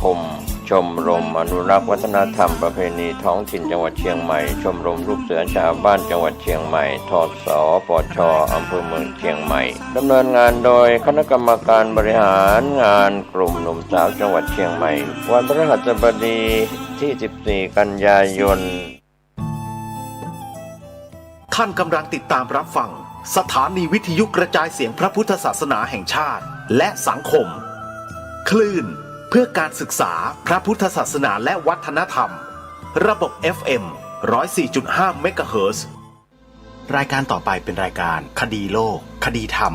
คมชมรมอนุรักษ์วัฒนธรรมประเพณีท้องถิ่นจังหวัดเชียงใหม่ชมรมลูกเสือชาวบ้านจังหวัดเชียงใหม่ทสปชอำเภอเมืองเชียงใหม่ดำเนินงานโดยคณะกรรมการบริหารงานกลุ่มหนุ่มสาวจังหวัดเชียงใหม่วันพฤหัสบดีที่14กันยายนท่านกำลังติดตามรับฟังสถานีวิทยุกระจายเสียงพระพุทธศาสนาแห่งชาติและสังคมคลื่นเพื่อการศึกษาพระพุทธศาสนาและวัฒนธรรมระบบ FM 104.5 เมกะเฮิรตซ์รายการต่อไปเป็นรายการคดีโลกคดีธรรม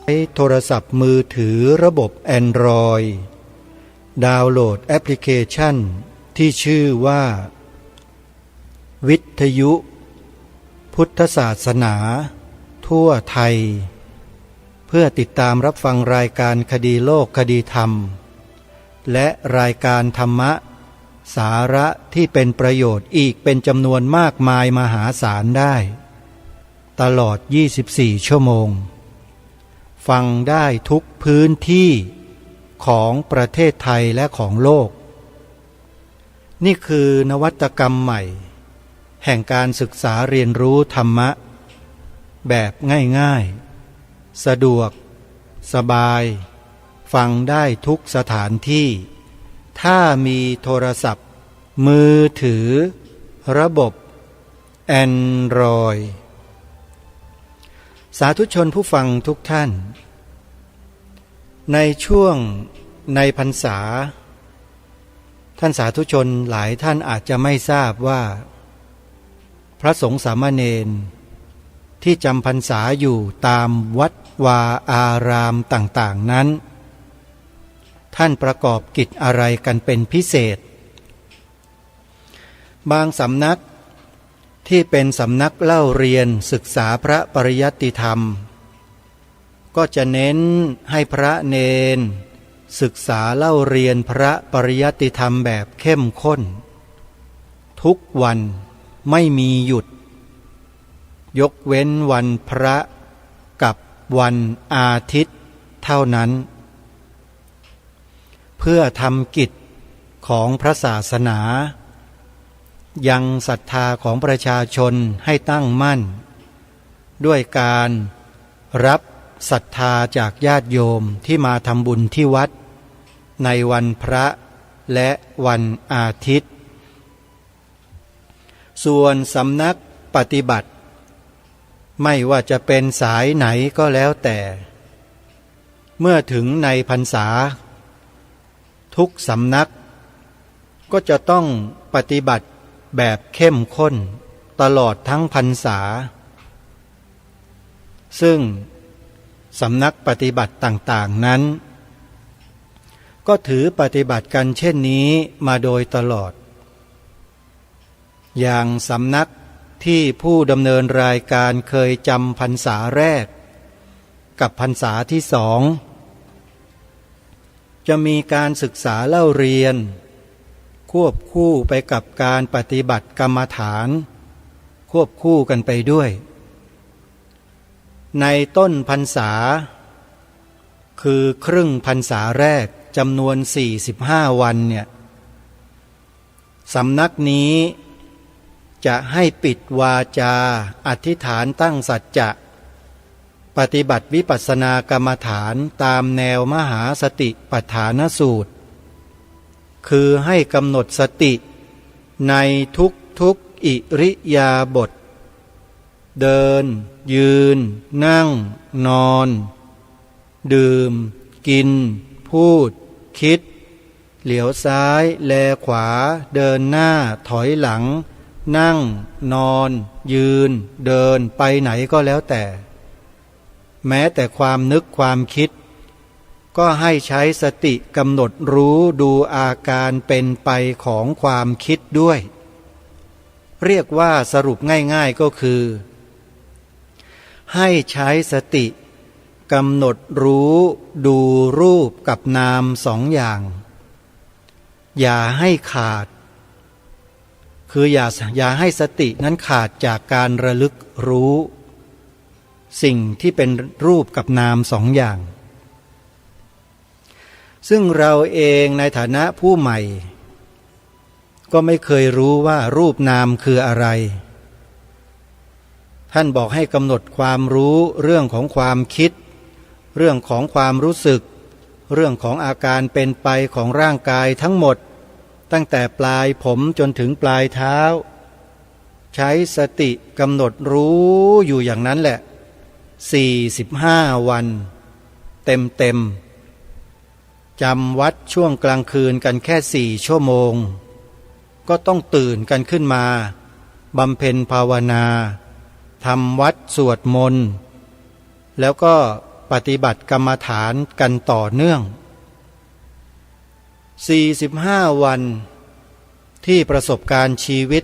ใช้โทรศัพท์มือถือระบบ Android ดาวน์โหลดแอปพลิเคชันที่ชื่อว่าวิทยุพุทธศาสนาทั่วไทยเพื่อติดตามรับฟังรายการคดีโลกคดีธรรมและรายการธรรมะสาระที่เป็นประโยชน์อีกเป็นจำนวนมากมายมหาศาลได้ตลอด24ชั่วโมงฟังได้ทุกพื้นที่ของประเทศไทยและของโลกนี่คือนวัตกรรมใหม่แห่งการศึกษาเรียนรู้ธรรมะแบบง่ายๆสะดวกสบายฟังได้ทุกสถานที่ถ้ามีโทรศัพท์มือถือระบบ Android สาธุชนผู้ฟังทุกท่านในช่วงในพรรษาท่านสาธุชนหลายท่านอาจจะไม่ทราบว่าพระสงฆ์สามเณรที่จำพรรษาอยู่ตามวัดวาอารามต่างๆนั้นท่านประกอบกิจอะไรกันเป็นพิเศษบางสำนักที่เป็นสำนักเล่าเรียนศึกษาพระปริยัติธรรมก็จะเน้นให้พระเณรศึกษาเล่าเรียนพระปริยัติธรรมแบบเข้มข้นทุกวันไม่มีหยุดยกเว้นวันพระกับวันอาทิตย์เท่านั้นเพื่อทำกิจของพระศาสนายังศรัทธาของประชาชนให้ตั้งมั่นด้วยการรับศรัทธาจากญาติโยมที่มาทำบุญที่วัดในวันพระและวันอาทิตย์ส่วนสำนักปฏิบัติไม่ว่าจะเป็นสายไหนก็แล้วแต่เมื่อถึงในพรรษาทุกสำนักก็จะต้องปฏิบัติแบบเข้มข้นตลอดทั้งพรรษาซึ่งสำนักปฏิบัติต่างๆนั้นก็ถือปฏิบัติกันเช่นนี้มาโดยตลอดอย่างสำนักที่ผู้ดำเนินรายการเคยจำพรรษาแรกกับพรรษาที่สองจะมีการศึกษาเล่าเรียนควบคู่ไปกับการปฏิบัติกรรมฐานควบคู่กันไปด้วยในต้นพรรษาคือครึ่งพรรษาแรกจำนวน45วันเนี่ยสำนักนี้จะให้ปิดวาจาอธิษฐานตั้งสัจจะปฏิบัติวิปัสสนากรรมฐานตามแนวมหาสติปัฏฐานสูตรคือให้กำหนดสติในทุกอิริยาบถเดินยืนนั่งนอนดื่มกินพูดคิดเหลียวซ้ายแลขวาเดินหน้าถอยหลังนั่งนอนยืนเดินไปไหนก็แล้วแต่แม้แต่ความนึกความคิดก็ให้ใช้สติกำหนดรู้ดูอาการเป็นไปของความคิดด้วยเรียกว่าสรุปง่ายๆก็คือให้ใช้สติกำหนดรู้ดูรูปกับนามสองอย่างอย่าให้ขาดคืออย่าให้สตินั้นขาดจากการระลึกรู้ สิ่งที่เป็นรูปกับนามสองอย่างซึ่งเราเองในฐานะผู้ใหม่ก็ไม่เคยรู้ว่ารูปนามคืออะไรท่านบอกให้กำหนดความรู้เรื่องของความคิดเรื่องของความรู้สึกเรื่องของอาการเป็นไปของร่างกายทั้งหมดตั้งแต่ปลายผมจนถึงปลายเท้าใช้สติกำหนดรู้อยู่อย่างนั้นแหละ45 วันเต็มจำวัดช่วงกลางคืนกันแค่4 ชั่วโมงก็ต้องตื่นกันขึ้นมาบำเพ็ญภาวนาทำวัดสวดมนต์แล้วก็ปฏิบัติกรรมฐานกันต่อเนื่อง45 วันที่ประสบการณ์ชีวิต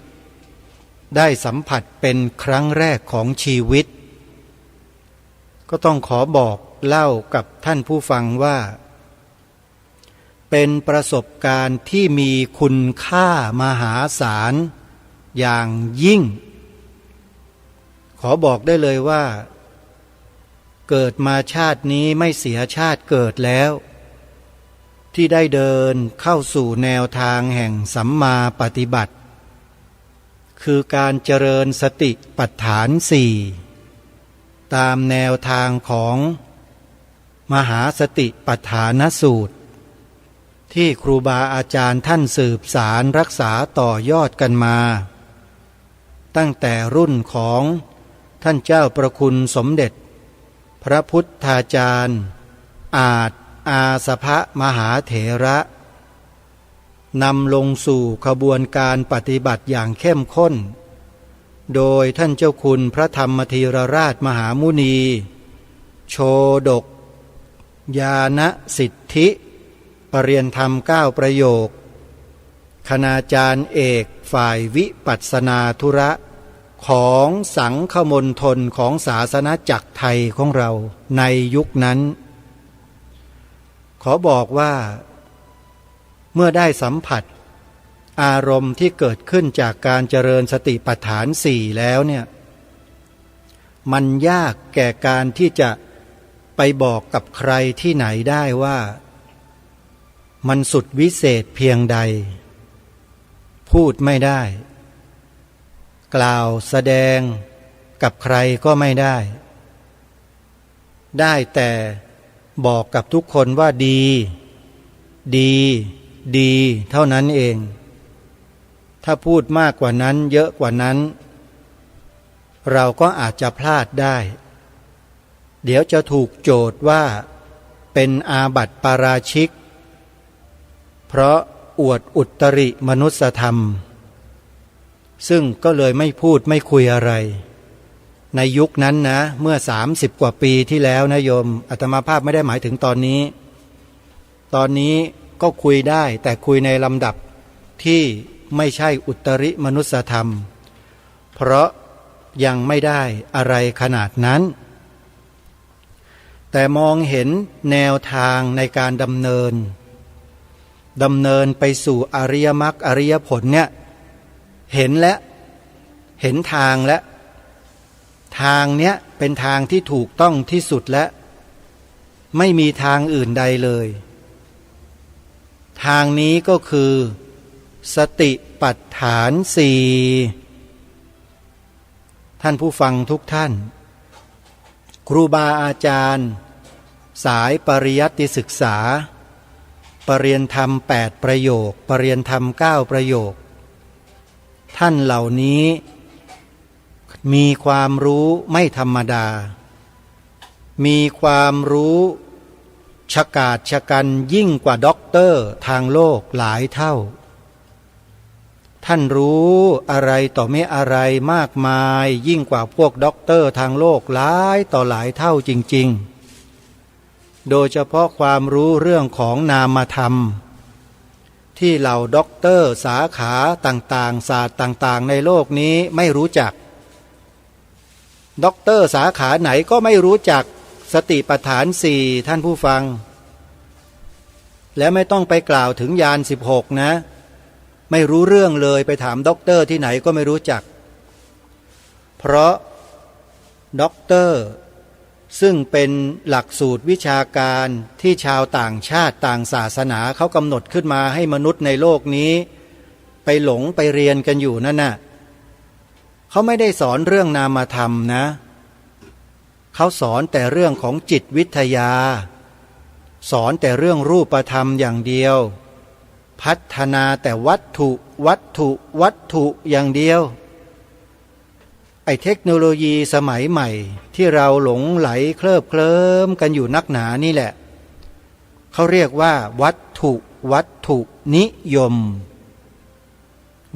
ได้สัมผัสเป็นครั้งแรกของชีวิตก็ต้องขอบอกเล่ากับท่านผู้ฟังว่าเป็นประสบการณ์ที่มีคุณค่ามหาศาลอย่างยิ่งขอบอกได้เลยว่าเกิดมาชาตินี้ไม่เสียชาติเกิดแล้วที่ได้เดินเข้าสู่แนวทางแห่งสัมมาปฏิบัติคือการเจริญสติปัฏฐาน4ตามแนวทางของมหาสติปัฏฐานสูตรที่ครูบาอาจารย์ท่านสืบสารรักษาต่อยอดกันมาตั้งแต่รุ่นของท่านเจ้าประคุณสมเด็จพระพุทธาจารย์อาจอาสภะมหาเถระนำลงสู่ขบวนการปฏิบัติอย่างเข้มข้นโดยท่านเจ้าคุณพระธรรมธีรราชมหามุนีโชดกญาณสิทธิปรริยนธรรม9 ประโยคคณาจารย์เอกฝ่ายวิปัสสนาธุระของสังฆมณฑลของศาสนจักรไทยของเราในยุคนั้นขอบอกว่าเมื่อได้สัมผัสอารมณ์ที่เกิดขึ้นจากการเจริญสติปัฏฐาน4แล้วเนี่ยมันยากแก่การที่จะไปบอกกับใครที่ไหนได้ว่ามันสุดวิเศษเพียงใดพูดไม่ได้กล่าวแสดงกับใครก็ไม่ได้ได้แต่บอกกับทุกคนว่าดีเท่านั้นเองถ้าพูดมากกว่านั้นเยอะกว่านั้นเราก็อาจจะพลาดได้เดี๋ยวจะถูกโจทย์ว่าเป็นอาบัติปาราชิกเพราะอวดอุตริมนุสธรรมซึ่งก็เลยไม่พูดไม่คุยอะไรในยุคนั้นนะเมื่อ30 กว่าปีที่แล้วนะโยมอาตมาภาพไม่ได้หมายถึงตอนนี้ก็คุยได้แต่คุยในลำดับที่ไม่ใช่อุตริมนุสธรรมเพราะยังไม่ได้อะไรขนาดนั้นแต่มองเห็นแนวทางในการดำเนินไปสู่อริยมรรคอริยผลเนี่ยเห็นทางและทางเนี้ยเป็นทางที่ถูกต้องที่สุดและไม่มีทางอื่นใดเลยทางนี้ก็คือสติปัฏฐาน4ท่านผู้ฟังทุกท่านครูบาอาจารย์สายปริยัติศึกษาปรริยนธรรม8 ประโยคปรริยนธรรม9 ประโยคท่านเหล่านี้มีความรู้ไม่ธรรมดามีความรู้ฉกาจฉกันยิ่งกว่าด็อกเตอร์ทางโลกหลายเท่าท่านรู้อะไรต่อไม่อะไรมากมายยิ่งกว่าพวกด็อกเตอร์ทางโลกหลายต่อหลายเท่าจริงๆโดยเฉพาะความรู้เรื่องของนามธรรมที่เหล่าด็อกเตอร์สาขาต่างๆศาสตร์ต่างๆในโลกนี้ไม่รู้จักด็อกเตอร์สาขาไหนก็ไม่รู้จักสติปัฏฐาน4ท่านผู้ฟังและไม่ต้องไปกล่าวถึงญาณ16นะไม่รู้เรื่องเลยไปถามด็อกเตอร์ที่ไหนก็ไม่รู้จักเพราะด็อกเตอร์ ซึ่งเป็นหลักสูตรวิชาการที่ชาวต่างชาติต่างศาสนาเขากำหนดขึ้นมาให้มนุษย์ในโลกนี้ไปหลงไปเรียนกันอยู่นั่นน่ะเขาไม่ได้สอนเรื่องนามธรรมนะเขาสอนแต่เรื่องของจิตวิทยาสอนแต่เรื่องรูปธรรมอย่างเดียวพัฒนาแต่วัตถุอย่างเดียวไอ้เทคโนโลยีสมัยใหม่ที่เราหลงไหลเคลิบเคลิ้มกันอยู่นักหนานี่แหละเขาเรียกว่าวัตถุนิยม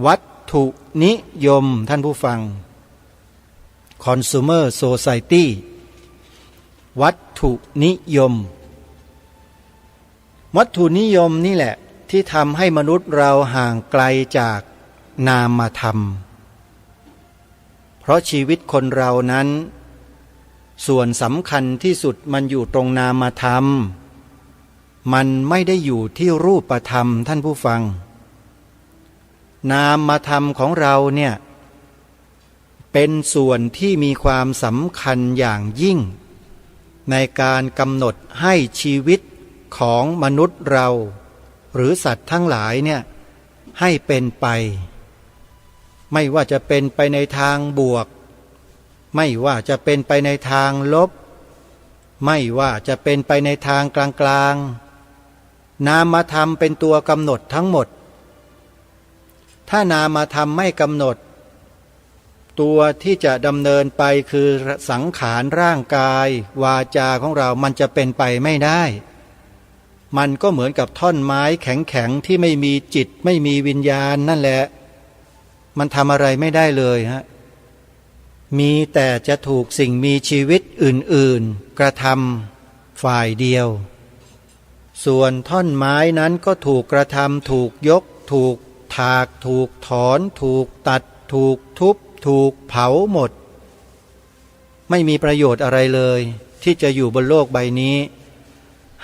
วัตถุนิยมท่านผู้ฟัง Consumer Society วัตถุนิยมวัตถุนิยมนี่แหละที่ทำให้มนุษย์เราห่างไกลจากนามธรรมเพราะชีวิตคนเรานั้นส่วนสำคัญที่สุดมันอยู่ตรงนามธรรมมันไม่ได้อยู่ที่รูปธรรมท่านผู้ฟังนามธรรมของเราเนี่ยเป็นส่วนที่มีความสำคัญอย่างยิ่งในการกำหนดให้ชีวิตของมนุษย์เราหรือสัตว์ทั้งหลายเนี่ยให้เป็นไปไม่ว่าจะเป็นไปในทางบวกไม่ว่าจะเป็นไปในทางลบไม่ว่าจะเป็นไปในทางกลางๆนามธรรมเป็นตัวกำหนดทั้งหมดถ้านามธรรมไม่กำหนดตัวที่จะดำเนินไปคือสังขารร่างกายวาจาของเรามันจะเป็นไปไม่ได้มันก็เหมือนกับท่อนไม้แข็งๆที่ไม่มีจิตไม่มีวิญญาณนั่นแหละมันทำอะไรไม่ได้เลยฮะมีแต่จะถูกสิ่งมีชีวิตอื่นๆกระทำฝ่ายเดียวส่วนท่อนไม้นั้นก็ถูกกระทำถูกยกถูกถากถูกถอนถูกตัดถูกทุบถูกเผาหมดไม่มีประโยชน์อะไรเลยที่จะอยู่บนโลกใบนี้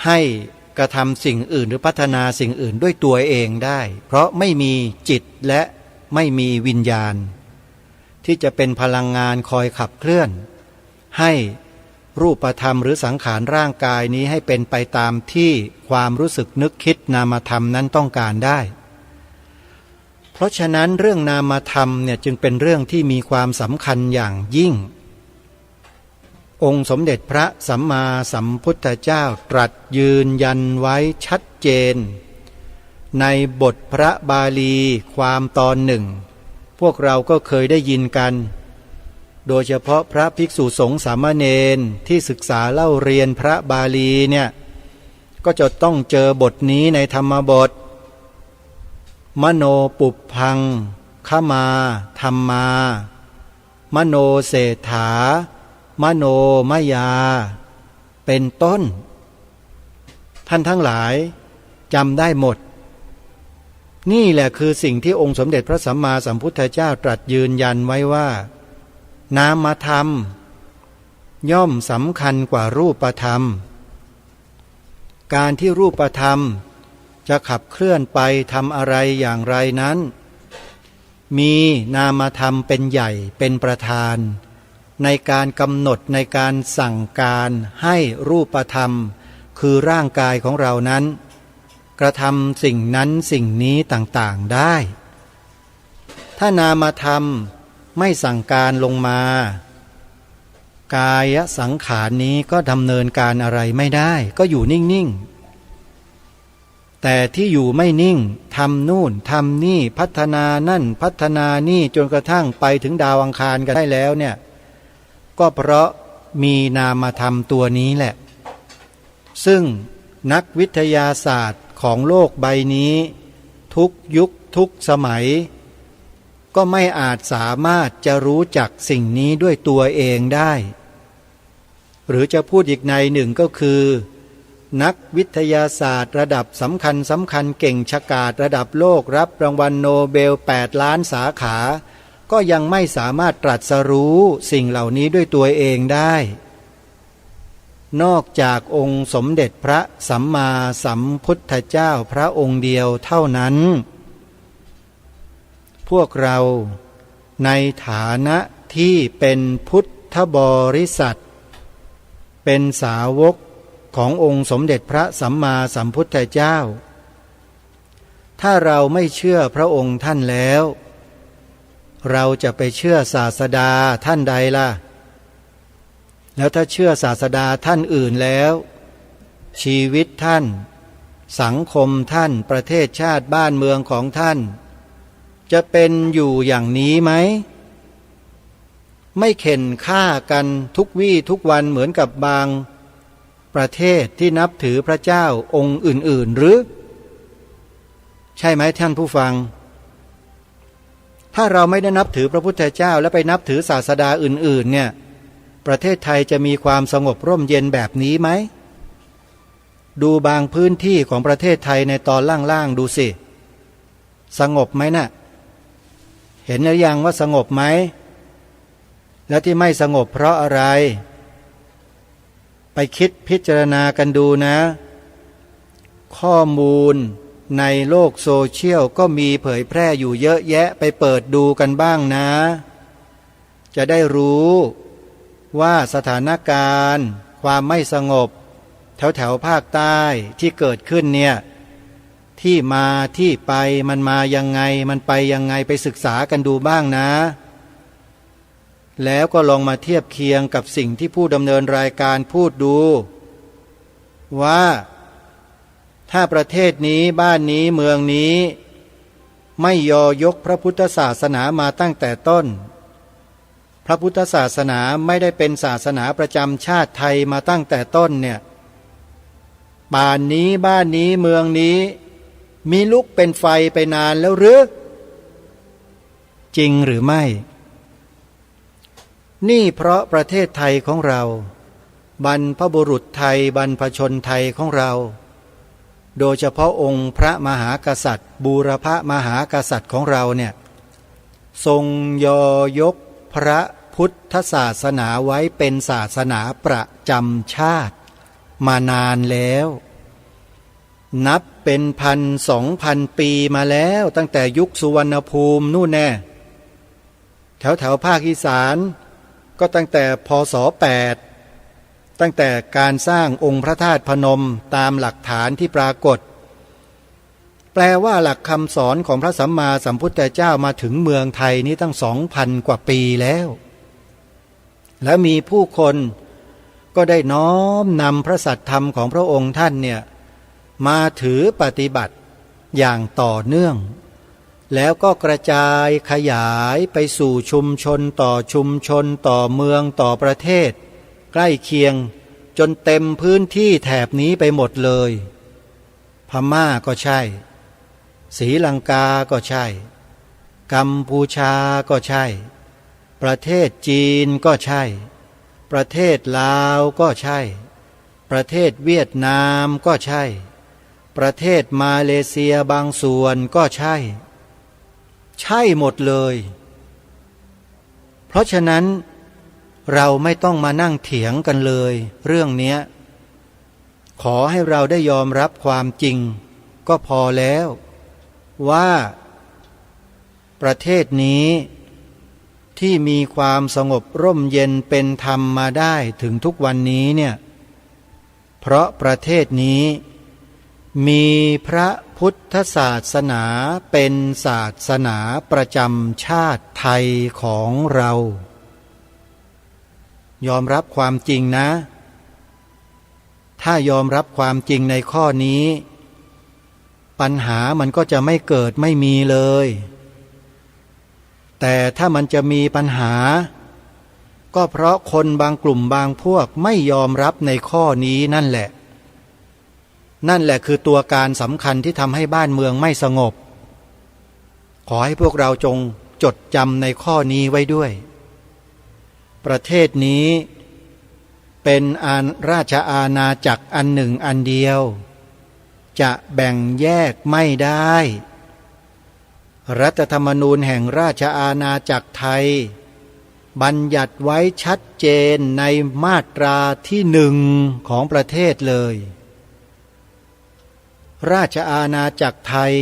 ให้กระทำสิ่งอื่นหรือพัฒนาสิ่งอื่นด้วยตัวเองได้เพราะไม่มีจิตและไม่มีวิญญาณที่จะเป็นพลังงานคอยขับเคลื่อนให้รูปธรรมหรือสังขารร่างกายนี้ให้เป็นไปตามที่ความรู้สึกนึกคิดนามธรรมนั้นต้องการได้เพราะฉะนั้นเรื่องนามธรรมเนี่ยจึงเป็นเรื่องที่มีความสำคัญอย่างยิ่งองค์สมเด็จพระสัมมาสัมพุทธเจ้าตรัสยืนยันไว้ชัดเจนในบทพระบาลีความตอนหนึ่งพวกเราก็เคยได้ยินกันโดยเฉพาะพระภิกษุสงฆ์สามเณรที่ศึกษาเล่าเรียนพระบาลีเนี่ยก็จะต้องเจอบทนี้ในธรรมบทมโนปุพพังขมาธัมมามโนเศรษฐามโนมยาเป็นต้นท่านทั้งหลายจำได้หมดนี่แหละคือสิ่งที่องค์สมเด็จพระสัมมาสัมพุทธเจ้าตรัสยืนยันไว้ว่านามธรรมย่อมสำคัญกว่ารูปธรรมการที่รูปธรรมจะขับเคลื่อนไปทำอะไรอย่างไรนั้นมีนามธรรมเป็นใหญ่เป็นประธานในการกำหนดในการสั่งการให้รูปธรรมคือร่างกายของเรานั้นกระทำสิ่งนั้นสิ่งนี้ต่างๆได้ถ้านามธรรมไม่สั่งการลงมากายสังขารนี้ก็ดำเนินการอะไรไม่ได้ก็อยู่นิ่งๆแต่ที่อยู่ไม่นิ่งทำนู่นทำนี่พัฒนานั่นพัฒนานี่จนกระทั่งไปถึงดาวอังคารกันได้แล้วเนี่ยก็เพราะมีนามธรรมตัวนี้แหละซึ่งนักวิทยาศาสตร์ของโลกใบนี้ทุกยุคทุกสมัยก็ไม่อาจสามารถจะรู้จักสิ่งนี้ด้วยตัวเองได้หรือจะพูดอีกในหนึ่งก็คือนักวิทยาศาสตร์ระดับสำคัญเก่งฉกาจระดับโลกรับรางวัลโนเบล8 ล้านสาขาก็ยังไม่สามารถตรัสรู้สิ่งเหล่านี้ด้วยตัวเองได้นอกจากองค์สมเด็จพระสัมมาสัมพุทธเจ้าพระองค์เดียวเท่านั้นพวกเราในฐานะที่เป็นพุทธบริษัท เป็นสาวกขององค์สมเด็จพระสัมมาสัมพุทธเจ้าถ้าเราไม่เชื่อพระองค์ท่านแล้วเราจะไปเชื่อศาสดาท่านใดล่ะแล้วถ้าเชื่อศาสดาท่านอื่นแล้วชีวิตท่านสังคมท่านประเทศชาติบ้านเมืองของท่านจะเป็นอยู่อย่างนี้ไหมไม่เข็นฆ่ากันทุกวี่ทุกวันเหมือนกับบางประเทศที่นับถือพระเจ้าองค์อื่นๆหรือใช่ไหมท่านผู้ฟังถ้าเราไม่ได้นับถือพระพุทธเจ้าและไปนับถือศาสดาอื่นๆเนี่ยประเทศไทยจะมีความสงบร่มเย็นแบบนี้ไหมดูบางพื้นที่ของประเทศไทยในตอนล่างๆดูสิสงบไหมน่ะเห็นหรือยังว่าสงบไหมแล้วที่ไม่สงบเพราะอะไรไปคิดพิจารณากันดูนะข้อมูลในโลกโซเชียลก็มีเผยแพร่อยู่เยอะแยะไปเปิดดูกันบ้างนะจะได้รู้ว่าสถานการณ์ความไม่สงบแถวภาคใต้ที่เกิดขึ้นเนี่ยที่มาที่ไปมันมายังไงมันไปยังไงไปศึกษากันดูบ้างนะแล้วก็ลองมาเทียบเคียงกับสิ่งที่ผู้ดำเนินรายการพูดดูว่าถ้าประเทศนี้บ้านนี้เมืองนี้ไม่ยกพระพุทธศาสนามาตั้งแต่ต้นพระพุทธศาสนาไม่ได้เป็นศาสนาประจำชาติไทยมาตั้งแต่ต้นเนี่ยป่านนี้บ้านนี้เมืองนี้มีลุกเป็นไฟไปนานแล้วหรือจริงหรือไม่นี่เพราะประเทศไทยของเราบรรพบุรุษไทยบรรพชนไทยของเราโดยเฉพาะองค์พระมหากษัตริย์บูรพมหากษัตริย์ของเราเนี่ยทรงยกพระพุทธศาสนาไว้เป็นศาสนาประจำชาติมานานแล้วนับเป็น1,000-2,000 ปีมาแล้วตั้งแต่ยุคสุวรรณภูมินู่นแน่แถวภาคอีสานก็ตั้งแต่พ.ศ. 8ตั้งแต่การสร้างองค์พระธาตุพนมตามหลักฐานที่ปรากฏแปลว่าหลักคำสอนของพระสัมมาสัมพุทธเจ้ามาถึงเมืองไทยนี้ตั้ง 2,000 กว่าปีแล้วและมีผู้คนก็ได้น้อมนำพระสัทธรรมของพระองค์ท่านเนี่ยมาถือปฏิบัติอย่างต่อเนื่องแล้วก็กระจายขยายไปสู่ชุมชนต่อชุมชนต่อเมืองต่อประเทศใกล้เคียงจนเต็มพื้นที่แถบนี้ไปหมดเลยพม่าก็ใช่ศรีลังกาก็ใช่กัมพูชาก็ใช่ประเทศจีนก็ใช่ประเทศลาวก็ใช่ประเทศเวียดนามก็ใช่ประเทศมาเลเซียบางส่วนก็ใช่หมดเลยเพราะฉะนั้นเราไม่ต้องมานั่งเถียงกันเลยเรื่องนี้ขอให้เราได้ยอมรับความจริงก็พอแล้วว่าประเทศนี้ที่มีความสงบร่มเย็นเป็นธรรมมาได้ถึงทุกวันนี้เนี่ยเพราะประเทศนี้มีพระพุทธศาสนาเป็นศาสนาประจำชาติไทยของเรายอมรับความจริงนะถ้ายอมรับความจริงในข้อนี้ปัญหามันก็จะไม่เกิดไม่มีเลยแต่ถ้ามันจะมีปัญหาก็เพราะคนบางกลุ่มบางพวกไม่ยอมรับในข้อนี้นั่นแหละคือตัวการสำคัญที่ทำให้บ้านเมืองไม่สงบขอให้พวกเราจงจดจำในข้อนี้ไว้ด้วยประเทศนี้เป็นราชอาณาจักรอันหนึ่งอันเดียวจะแบ่งแยกไม่ได้รัฐธรรมนูญแห่งราชอาณาจักรไทยบัญญัติไว้ชัดเจนในมาตราที่1ของประเทศเลยราชอาณาจักรไทย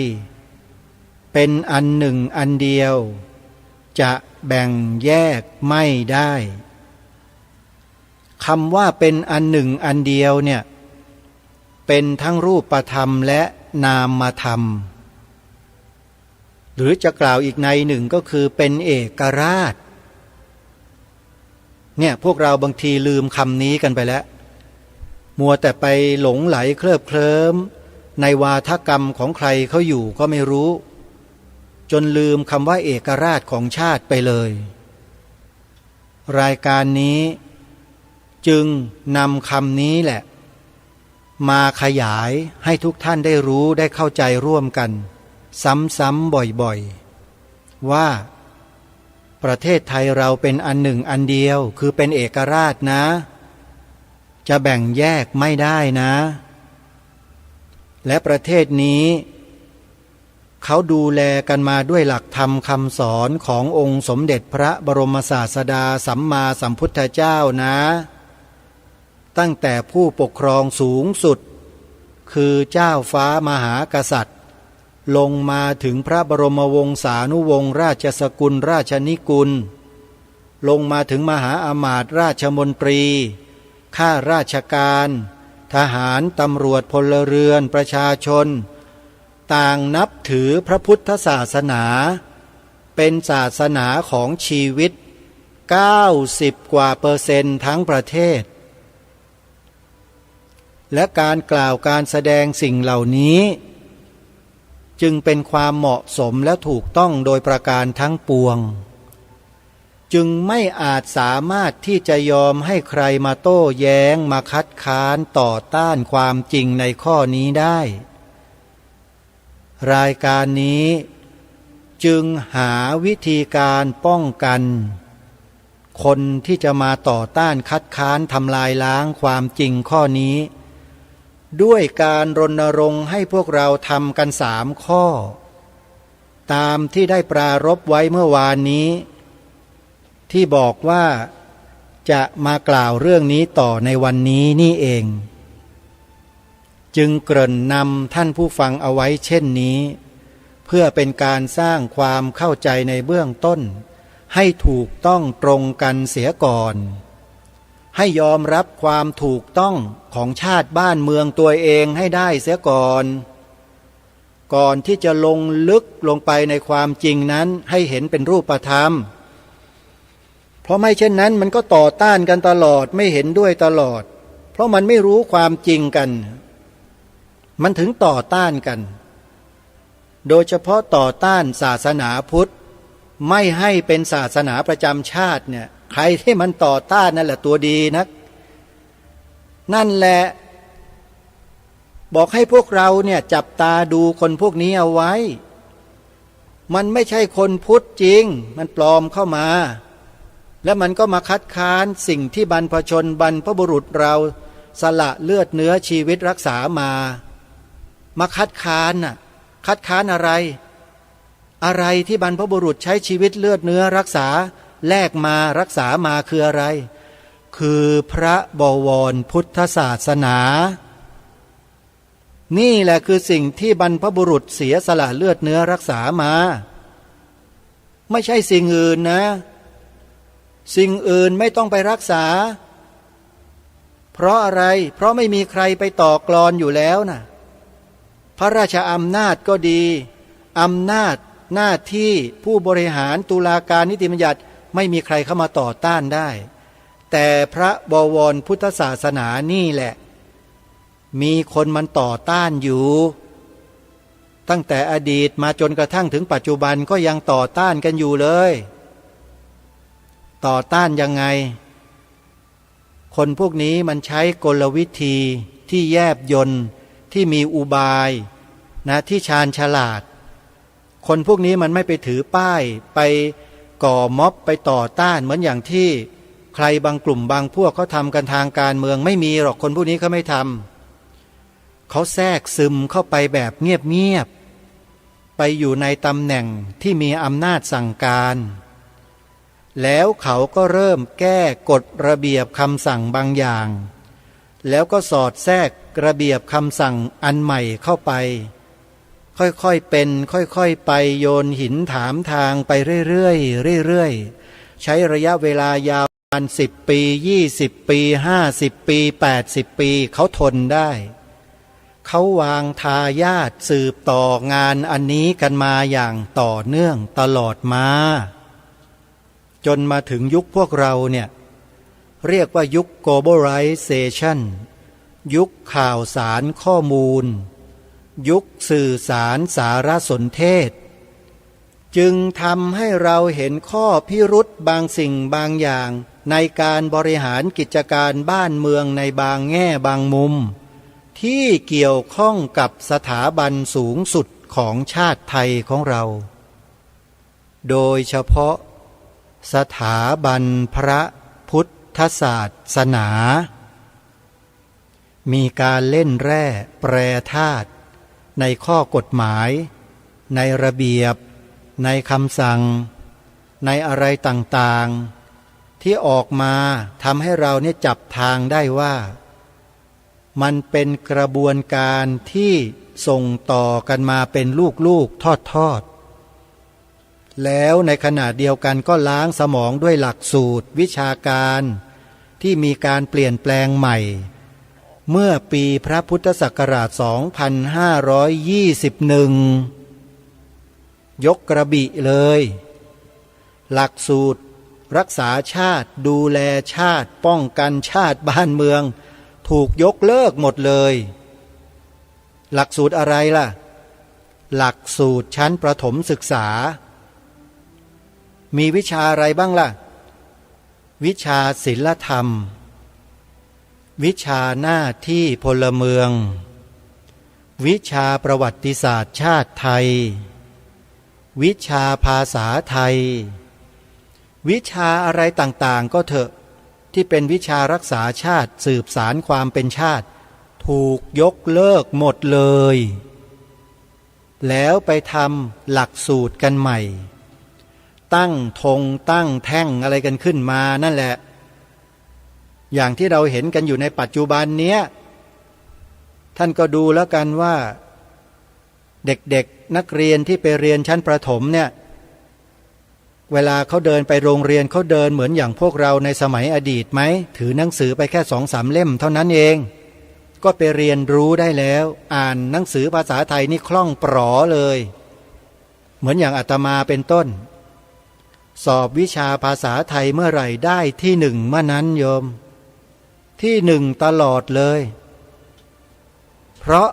เป็นอันหนึ่งอันเดียวจะแบ่งแยกไม่ได้ คำว่าเป็นอันหนึ่งอันเดียวเนี่ยเป็นทั้งรูปธรรมและนามธรรมหรือจะกล่าวอีกในหนึ่งก็คือเป็นเอกราชเนี่ยพวกเราบางทีลืมคำนี้กันไปแล้วมัวแต่ไปหลงไหลเคลิบเคลิ้มในวาทกรรมของใครเขาอยู่ก็ไม่รู้จนลืมคำว่าเอกราชของชาติไปเลยรายการนี้จึงนำคำนี้แหละมาขยายให้ทุกท่านได้รู้ได้เข้าใจร่วมกันซ้ำๆบ่อยๆว่าประเทศไทยเราเป็นอันหนึ่งอันเดียวคือเป็นเอกราชนะจะแบ่งแยกไม่ได้นะและประเทศนี้เขาดูแลกันมาด้วยหลักธรรมคำสอนขององค์สมเด็จพระบรมศาสดาสัมมาสัมพุทธเจ้านะตั้งแต่ผู้ปกครองสูงสุดคือเจ้าฟ้ามหากษัตริย์ลงมาถึงพระบรมวงศานุวงศ์ราชสกุลราชนิกุลลงมาถึงมหาอามาตย์ราชมนตรีข้าราชการทหารตำรวจพลเรือนประชาชนต่างนับถือพระพุทธศาสนาเป็นศาสนาของชีวิต90 กว่าเปอร์เซ็นต์ทั้งประเทศและการกล่าวการแสดงสิ่งเหล่านี้จึงเป็นความเหมาะสมและถูกต้องโดยประการทั้งปวงจึงไม่อาจสามารถที่จะยอมให้ใครมาโต้แย้งมาคัดค้านต่อต้านความจริงในข้อนี้ได้รายการนี้จึงหาวิธีการป้องกันคนที่จะมาต่อต้านคัดค้านทำลายล้างความจริงข้อนี้ด้วยการรณรงค์ให้พวกเราทำกัน3 ข้อตามที่ได้ปรารภไว้เมื่อวานนี้ที่บอกว่าจะมากล่าวเรื่องนี้ต่อในวันนี้นี่เองจึงเกริ่นนำท่านผู้ฟังเอาไว้เช่นนี้เพื่อเป็นการสร้างความเข้าใจในเบื้องต้นให้ถูกต้องตรงกันเสียก่อนให้ยอมรับความถูกต้องของชาติบ้านเมืองตัวเองให้ได้เสียก่อนที่จะลงลึกลงไปในความจริงนั้นให้เห็นเป็นรูปธรรมเพราะไม่เช่นนั้นมันก็ต่อต้านกันตลอดไม่เห็นด้วยตลอดเพราะมันไม่รู้ความจริงกันมันถึงต่อต้านกันโดยเฉพาะต่อต้านศาสนาพุทธไม่ให้เป็นศาสนาประจำชาติเนี่ยใครที่มันต่อต้านนั่นแหละตัวดีนักนั่นแหละบอกให้พวกเราเนี่ยจับตาดูคนพวกนี้เอาไว้มันไม่ใช่คนพุทธจริงมันปลอมเข้ามาแล้วมันก็มาคัดค้านสิ่งที่บรรพชนบรรพบุรุษเราสละเลือดเนื้อชีวิตรักษามาคัดค้านน่ะคัดค้านอะไรที่บรรพบุรุษใช้ชีวิตเลือดเนื้อรักษาแลกมารักษามาคืออะไรคือพระบวรพุทธศาสนานี่แหละคือสิ่งที่บรรพบุรุษเสียสละเลือดเนื้อรักษามาไม่ใช่สิ่งอื่นนะสิ่งอื่นไม่ต้องไปรักษาเพราะอะไรเพราะไม่มีใครไปต่อกลอนอยู่แล้วนะพระราชอำนาจก็ดีอำนาจหน้าที่ผู้บริหารตุลาการนิติบัญญัติไม่มีใครเข้ามาต่อต้านได้แต่พระบวรพุทธศาสนานี่แหละมีคนมันต่อต้านอยู่ตั้งแต่อดีตมาจนกระทั่งถึงปัจจุบันก็ยังต่อต้านกันอยู่เลยต่อต้านยังไงคนพวกนี้มันใช้กลวิธีที่แยบยลที่มีอุบายนะที่ชาญฉลาดคนพวกนี้มันไม่ไปถือป้ายไปก่อม็อบไปต่อต้านเหมือนอย่างที่ใครบางกลุ่มบางพวกเขาทำกันทางการเมืองไม่มีหรอกคนพวกนี้เขาไม่ทำเขาแทรกซึมเข้าไปแบบเงียบๆไปอยู่ในตำแหน่งที่มีอำนาจสั่งการแล้วเขาก็เริ่มแก้กฎระเบียบคำสั่งบางอย่างแล้วก็สอดแทรกระเบียบคำสั่งอันใหม่เข้าไปค่อยๆเป็นค่อยๆไปโยนหินถามทางไปเรื่อยๆใช้ระยะเวลายาว ณ10 ปี20 ปี50 ปี80 ปีเขาทนได้เขาวางทายาทสืบต่องานอันนี้กันมาอย่างต่อเนื่องตลอดมาจนมาถึงยุคพวกเราเนี่ยเรียกว่ายุค globalization ยุคข่าวสารข้อมูลยุคสื่อสารสารสนเทศจึงทำให้เราเห็นข้อพิรุธบางสิ่งบางอย่างในการบริหารกิจการบ้านเมืองในบางแง่บางมุมที่เกี่ยวข้องกับสถาบันสูงสุดของชาติไทยของเราโดยเฉพาะสถาบันพระพุทธศาสนามีการเล่นแร่แปรธาตุในข้อกฎหมายในระเบียบในคำสั่งในอะไรต่างๆที่ออกมาทำให้เราเนี่ยจับทางได้ว่ามันเป็นกระบวนการที่ส่งต่อกันมาเป็นลูกๆทอดๆแล้วในขณะเดียวกันก็ล้างสมองด้วยหลักสูตรวิชาการที่มีการเปลี่ยนแปลงใหม่เมื่อปีพระพุทธศักราช 2521 ยกกระบี่เลยหลักสูตรรักษาชาติดูแลชาติป้องกันชาติบ้านเมืองถูกยกเลิกหมดเลยหลักสูตรอะไรล่ะหลักสูตรชั้นประถมศึกษามีวิชาอะไรบ้างล่ะวิชาศิลธรรมวิชาหน้าที่พลเมืองวิชาประวัติศาสตร์ชาติไทยวิชาภาษาไทยวิชาอะไรต่างๆก็เถอะที่เป็นวิชารักษาชาติสืบสารความเป็นชาติถูกยกเลิกหมดเลยแล้วไปทำหลักสูตรกันใหม่ตั้งธงตั้งแท่งอะไรกันขึ้นมานั่นแหละอย่างที่เราเห็นกันอยู่ในปัจจุบันเนี้ยท่านก็ดูแล้วกันว่าเด็กๆนักเรียนที่ไปเรียนชั้นประถมเนี่ยเวลาเขาเดินไปโรงเรียนเขาเดินเหมือนอย่างพวกเราในสมัยอดีตไหมถือหนังสือไปแค่2-3 เล่มเท่านั้นเองก็ไปเรียนรู้ได้แล้วอ่านหนังสือภาษาไทยนี่คล่องปรอเลยเหมือนอย่างอาตมาเป็นต้นสอบวิชาภาษาไทยเมื่อไหร่ได้ที่1เมื่อนั้นโยมที่1ตลอดเลยเพราะ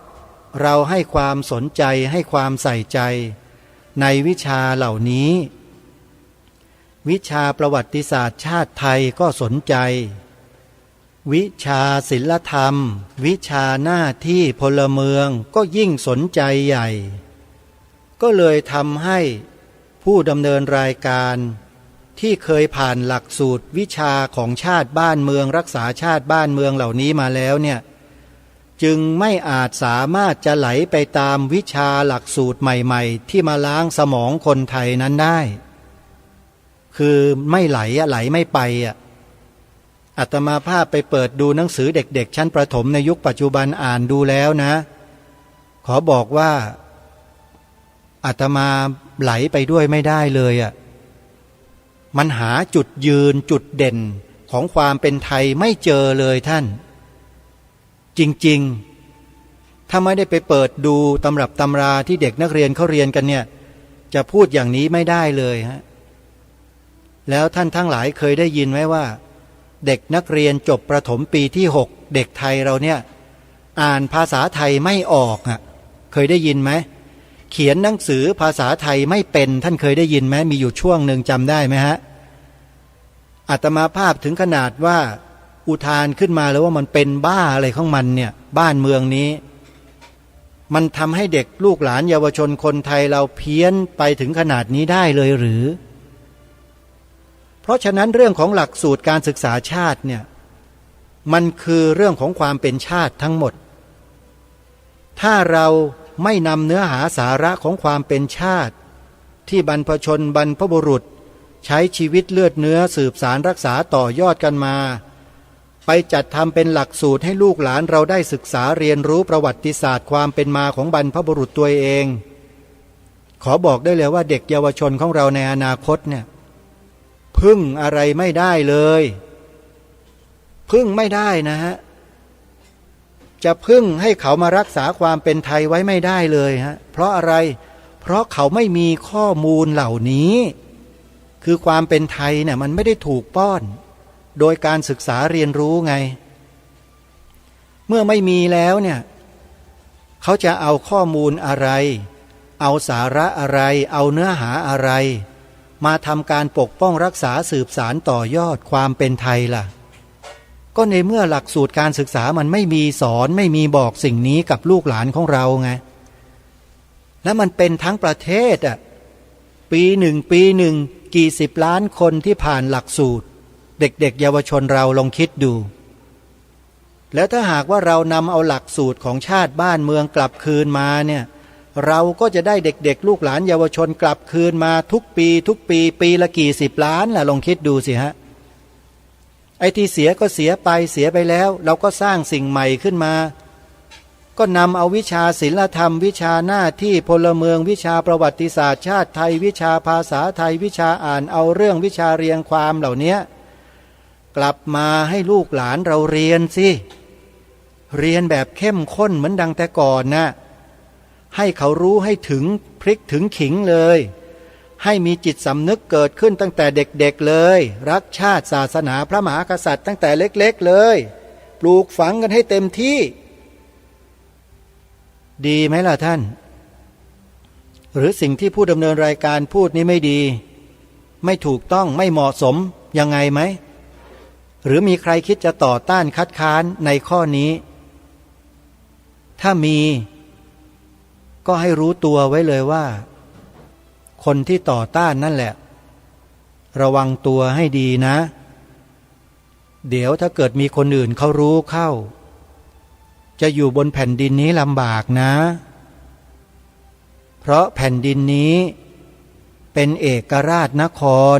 เราให้ความสนใจให้ความใส่ใจในวิชาเหล่านี้วิชาประวัติศาสตร์ชาติไทยก็สนใจวิชาศิลธรรมวิชาหน้าที่พลเมืองก็ยิ่งสนใจใหญ่ก็เลยทำให้ผู้ดำเนินรายการที่เคยผ่านหลักสูตรวิชาของชาติบ้านเมืองรักษาชาติบ้านเมืองเหล่านี้มาแล้วเนี่ยจึงไม่อาจสามารถจะไหลไปตามวิชาหลักสูตรใหม่ๆที่มาล้างสมองคนไทยนั้นได้คือไม่ไหลไม่ไปอาตมาภาพไปเปิดดูหนังสือเด็กๆชั้นประถมในยุคปัจจุบันอ่านดูแล้วนะขอบอกว่าอาตมาไหลไปด้วยไม่ได้เลยมันหาจุดยืนจุดเด่นของความเป็นไทยไม่เจอเลยท่านจริงๆถ้าไม่ได้ไปเปิดดูตำรับตำราที่เด็กนักเรียนเขาเรียนกันเนี่ยจะพูดอย่างนี้ไม่ได้เลยฮะแล้วท่านทั้งหลายเคยได้ยินไหมว่าเด็กนักเรียนจบประถมปีที่6เด็กไทยเราเนี่ยอ่านภาษาไทยไม่ออกเคยได้ยินไหมเขียนหนังสือภาษาไทยไม่เป็นท่านเคยได้ยินไหมมีอยู่ช่วงหนึ่งจำได้ไหมฮะอาตมาภาพถึงขนาดว่าอุทานขึ้นมาแล้วว่ามันเป็นบ้าอะไรของมันเนี่ยบ้านเมืองนี้มันทำให้เด็กลูกหลานเยาวชนคนไทยเราเพี้ยนไปถึงขนาดนี้ได้เลยหรือเพราะฉะนั้นเรื่องของหลักสูตรการศึกษาชาติเนี่ยมันคือเรื่องของความเป็นชาติทั้งหมดถ้าเราไม่นำเนื้อหาสาระของความเป็นชาติที่บรรพชนบรรพบุรุษใช้ชีวิตเลือดเนื้อสืบสารรักษาต่อยอดกันมาไปจัดทำเป็นหลักสูตรให้ลูกหลานเราได้ศึกษาเรียนรู้ประวัติศาสตร์ความเป็นมาของบรรพบุรุษตัวเองขอบอกได้เลยว่าเด็กเยาวชนของเราในอนาคตเนี่ยพึ่งอะไรไม่ได้เลย พึ่งไม่ได้นะฮะจะพึ่งให้เขามารักษาความเป็นไทยไว้ไม่ได้เลยฮะเพราะอะไรเพราะเขาไม่มีข้อมูลเหล่านี้คือความเป็นไทยเนี่ยมันไม่ได้ถูกป้อนโดยการศึกษาเรียนรู้ไงเมื่อไม่มีแล้วเนี่ยเขาจะเอาข้อมูลอะไรเอาสาระอะไรเอาเนื้อหาอะไรมาทำการปกป้องรักษาสืบสารต่อยอดความเป็นไทยล่ะก็ในเมื่อหลักสูตรการศึกษามันไม่มีสอนไม่มีบอกสิ่งนี้กับลูกหลานของเราไงและมันเป็นทั้งประเทศอ่ะปีหนึ่งกี่สิบล้านคนที่ผ่านหลักสูตรเด็กๆเยาวชนเราลองคิดดูแล้วถ้าหากว่าเรานำเอาหลักสูตรของชาติบ้านเมืองกลับคืนมาเนี่ยเราก็จะได้เด็กๆลูกหลานเยาวชนกลับคืนมาทุกปีปีละกี่สิบล้านล่ะลองคิดดูสิฮะไอ้ที่เสียก็เสียไปแล้วเราก็สร้างสิ่งใหม่ขึ้นมาก็นำเอาวิชาศิลธรรมวิชาหน้าที่พลเมืองวิชาประวัติศาสตร์ชาติไทยวิชาภาษาไทยวิชาอ่านเอาเรื่องวิชาเรียงความเหล่านี้กลับมาให้ลูกหลานเราเรียนสิเรียนแบบเข้มข้นเหมือนดังแต่ก่อนนะให้เขารู้ให้ถึงพริกถึงขิงเลยให้มีจิตสำนึกเกิดขึ้นตั้งแต่เด็กๆเลยรักชาติศาสนาพระมหากษัตริย์ตั้งแต่เล็กๆเลยปลูกฝังกันให้เต็มที่ดีไหมล่ะท่านหรือสิ่งที่ผู้ดำเนินรายการพูดนี้ไม่ดีไม่ถูกต้องไม่เหมาะสมยังไงไหมหรือมีใครคิดจะต่อต้านคัดค้านในข้อนี้ถ้ามีก็ให้รู้ตัวไว้เลยว่าคนที่ต่อต้านนั่นแหละระวังตัวให้ดีนะเดี๋ยวถ้าเกิดมีคนอื่นเขารู้เข้าจะอยู่บนแผ่นดินนี้ลำบากนะเพราะแผ่นดินนี้เป็นเอกราชนคร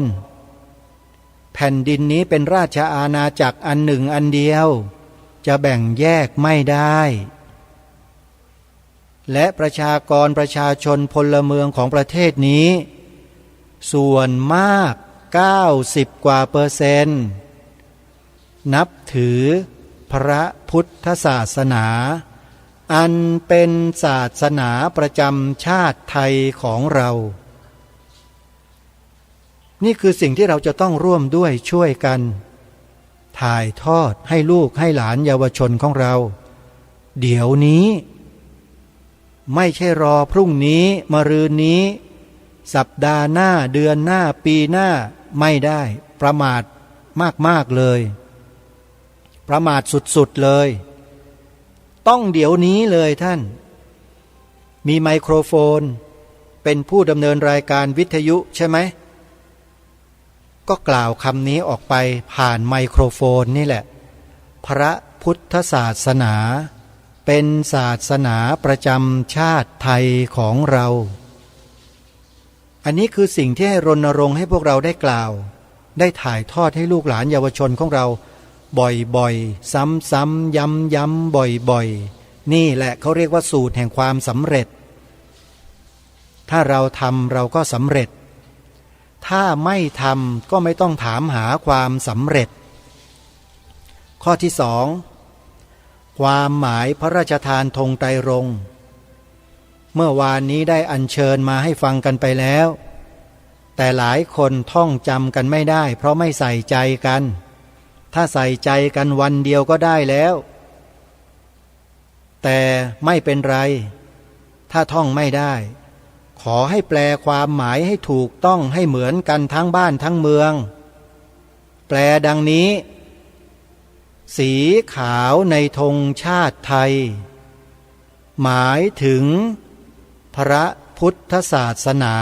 แผ่นดินนี้เป็นราชอาณาจักรอันหนึ่งอันเดียวจะแบ่งแยกไม่ได้และประชากรประชาชนพลเมืองของประเทศนี้ส่วนมาก90 กว่าเปอร์เซ็นต์นับถือพระพุทธศาสนาอันเป็นศาสนาประจำชาติไทยของเรานี่คือสิ่งที่เราจะต้องร่วมด้วยช่วยกันถ่ายทอดให้ลูกให้หลานเยาวชนของเราเดี๋ยวนี้ไม่ใช่รอพรุ่งนี้มะรืนนี้สัปดาห์หน้าเดือนหน้าปีหน้าไม่ได้ประมาทมากๆเลยประมาทสุดๆเลยต้องเดี๋ยวนี้เลยท่านมีไมโครโฟนเป็นผู้ดำเนินรายการวิทยุใช่ไหมก็กล่าวคำนี้ออกไปผ่านไมโครโฟนนี่แหละพระพุทธศาสนาเป็นศาสนาประจำชาติไทยของเราอันนี้คือสิ่งที่ให้รณรงค์ให้พวกเราได้กล่าวได้ถ่ายทอดให้ลูกหลานเยาวชนของเราบ่อยๆซ้ำๆย้ำๆบ่อยๆนี่แหละเขาเรียกว่าสูตรแห่งความสำเร็จถ้าเราทำเราก็สำเร็จถ้าไม่ทำก็ไม่ต้องถามหาความสำเร็จข้อที่สองความหมายพระราชทานธงไตรรงค์เมื่อวานนี้ได้อัญเชิญมาให้ฟังกันไปแล้วแต่หลายคนท่องจำกันไม่ได้เพราะไม่ใส่ใจกันถ้าใส่ใจกันวันเดียวก็ได้แล้วแต่ไม่เป็นไรถ้าท่องไม่ได้ขอให้แปลความหมายให้ถูกต้องให้เหมือนกันทั้งบ้านทั้งเมืองแปลดังนี้สีขาวในธงชาติไทยหมายถึงพระพุทธศาสนา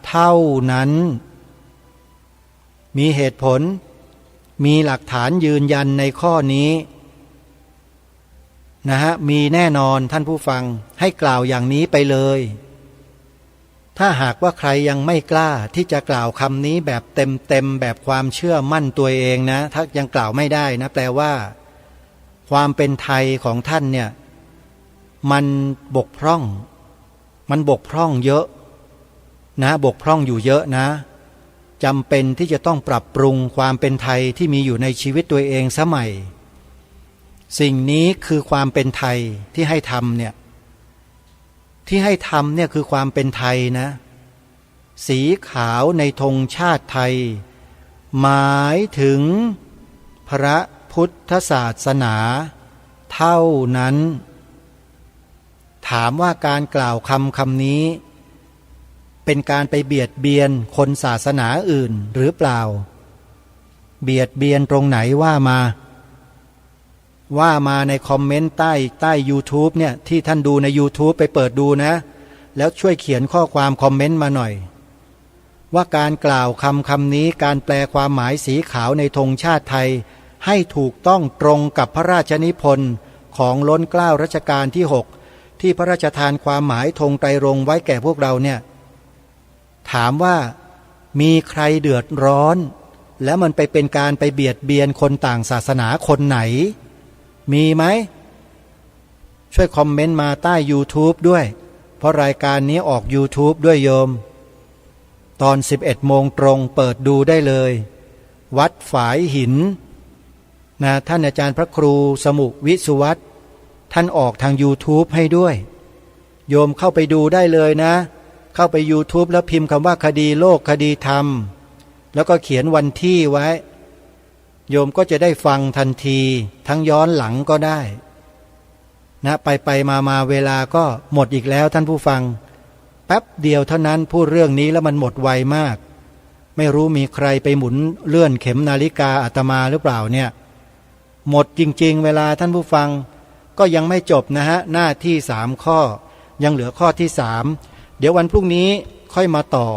เท่านั้นมีเหตุผลมีหลักฐานยืนยันในข้อนี้นะฮะมีแน่นอนท่านผู้ฟังให้กล่าวอย่างนี้ไปเลยถ้าหากว่าใครยังไม่กล้าที่จะกล่าวคำนี้แบบเต็มแบบความเชื่อมั่นตัวเองนะถ้ายังกล่าวไม่ได้นะแปลว่าความเป็นไทยของท่านเนี่ยมันบกพร่องเยอะนะบกพร่องอยู่เยอะนะจำเป็นที่จะต้องปรับปรุงความเป็นไทยที่มีอยู่ในชีวิตตัวเองสมัย สิ่งนี้คือความเป็นไทยที่ให้ทำเนี่ยที่ให้ทำเนี่ยคือความเป็นไทยนะสีขาวในธงชาติไทยหมายถึงพระพุทธศาสนาเท่านั้นถามว่าการกล่าวคำนี้เป็นการไปเบียดเบียนคนศาสนาอื่นหรือเปล่าเบียดเบียนตรงไหนว่ามาในคอมเมนต์ใต้ YouTube เนี่ยที่ท่านดูใน YouTube ไปเปิดดูนะแล้วช่วยเขียนข้อความคอมเมนต์มาหน่อยว่าการกล่าวคำนี้การแปลความหมายสีขาวในธงชาติไทยให้ถูกต้องตรงกับพระราชนิพนธ์ของล้นเกล้ารัชกาลที่6ที่พระราชทานความหมายธงไตรรงค์ไว้แก่พวกเราเนี่ยถามว่ามีใครเดือดร้อนแล้วมันไปเป็นการไปเบียดเบียนคนต่างศาสนาคนไหนมีไหมช่วยคอมเมนต์มาใต้ YouTube ด้วยเพราะรายการนี้ออก YouTube ด้วยโยมตอน 11 โมงตรงเปิดดูได้เลยวัดฝายหินนะท่านอาจารย์พระครูสมุวิสุวัตรท่านออกทาง YouTube ให้ด้วยโยมเข้าไปดูได้เลยนะเข้าไป YouTube แล้วพิมพ์คำว่าคดีโลกคดีธรรมแล้วก็เขียนวันที่ไว้โยมก็จะได้ฟังทันทีทั้งย้อนหลังก็ได้นะไปมาเวลาก็หมดอีกแล้วท่านผู้ฟังแป๊บเดียวเท่านั้นพูดเรื่องนี้แล้วมันหมดไวมากไม่รู้มีใครไปหมุนเลื่อนเข็มนาฬิกาอาตมาหรือเปล่าเนี่ยหมดจริงๆเวลาท่านผู้ฟังก็ยังไม่จบนะฮะหน้าที่3ข้อยังเหลือข้อที่3เดี๋ยววันพรุ่งนี้ค่อยมาต่อ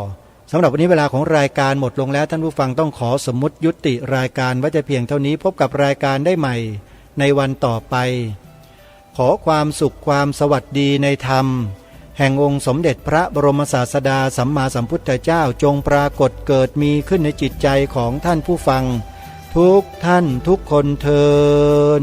สำหรับวันนี้เวลาของรายการหมดลงแล้วท่านผู้ฟังต้องขอสมมุติยุติรายการไว้แต่เพียงเท่านี้พบกับรายการได้ใหม่ในวันต่อไปขอความสุขความสวัสดีในธรรมแห่งองค์สมเด็จพระบรมศาสดาสัมมาสัมพุทธเจ้าจงปรากฏเกิดมีขึ้นในจิตใจของท่านผู้ฟังทุกท่านทุกคนเทอญ